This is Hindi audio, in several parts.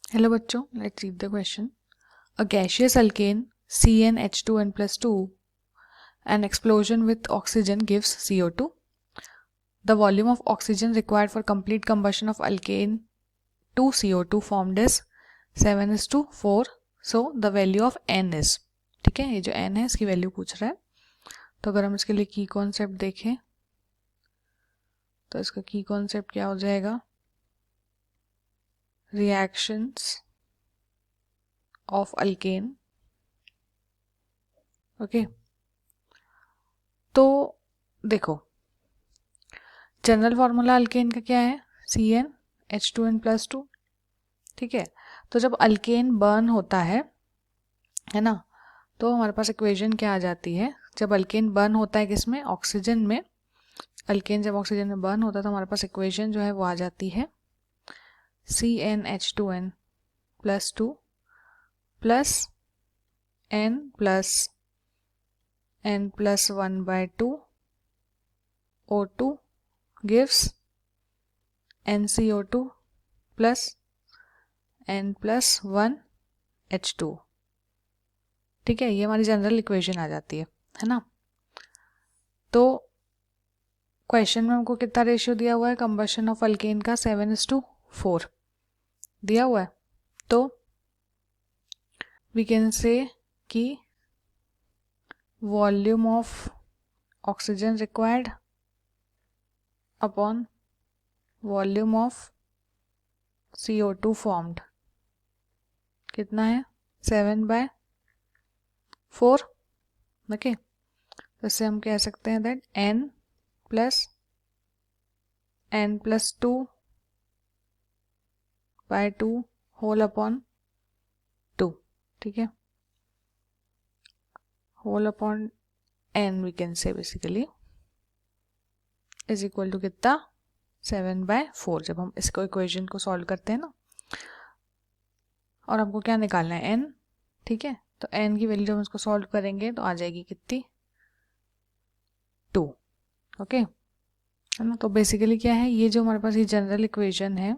Hello बच्चों, let's read the question. A gaseous alkane CnH2n plus 2, an explosion with oxygen gives CO2. The volume of oxygen required for complete combustion of alkane to CO2 formed is 7:4. So the value of n is, ठीक है, ये जो n है इसकी वैल्यू पूछ रहा है. तो अगर हम इसके लिए की कॉन्सेप्ट देखें तो इसका की कॉन्सेप्ट क्या हो जाएगा, रिएक्शंस ऑफ अल्केन. ओके, तो देखो जनरल फार्मूला अल्केन का क्या है, CnH2n plus 2. ठीक है, तो जब अल्केन बर्न होता है ना, तो हमारे पास इक्वेशन क्या आ जाती है, जब अल्केन बर्न होता है किसमें, ऑक्सीजन में. अल्केन जब ऑक्सीजन में बर्न होता है तो हमारे पास इक्वेशन जो है वो आ जाती है CnH2n plus 2 plus n plus 1/2 O2 gives NCO2 plus n plus 1 H2. ठीक है, ये हमारी जनरल इक्वेशन आ जाती है ना. तो क्वेश्चन में हमको कितना रेशियो दिया हुआ है कंबशन ऑफ अल्केन का, 7:4 दिया हुआ है. तो वी कैन से कि volume of oxygen required upon volume of CO2 formed कितना है, 7/4. ओके, तो इससे हम कह सकते हैं that n plus 2/2 whole upon 2. ठीक है, whole upon n we can say basically is equal to कितना, 7/4. जब हम इसको इक्वेशन को सॉल्व करते हैं ना, और हमको क्या निकालना है, n. ठीक है, तो n की वैल्यू जब हम इसको सॉल्व करेंगे तो आ जाएगी कितनी, 2. ओके, है ना. तो बेसिकली क्या है, ये जो हमारे पास ये जनरल इक्वेशन है,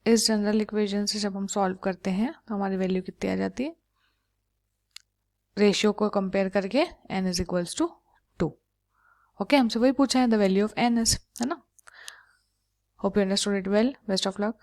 इस जनरल इक्वेशन से जब हम सॉल्व करते हैं तो हमारी वैल्यू कितनी आ जाती है, रेशियो को कंपेयर करके n is equals to 2. Okay, हमसे वही पूछा है, the value of n is, है ना. Hope you understood it well. Best of luck.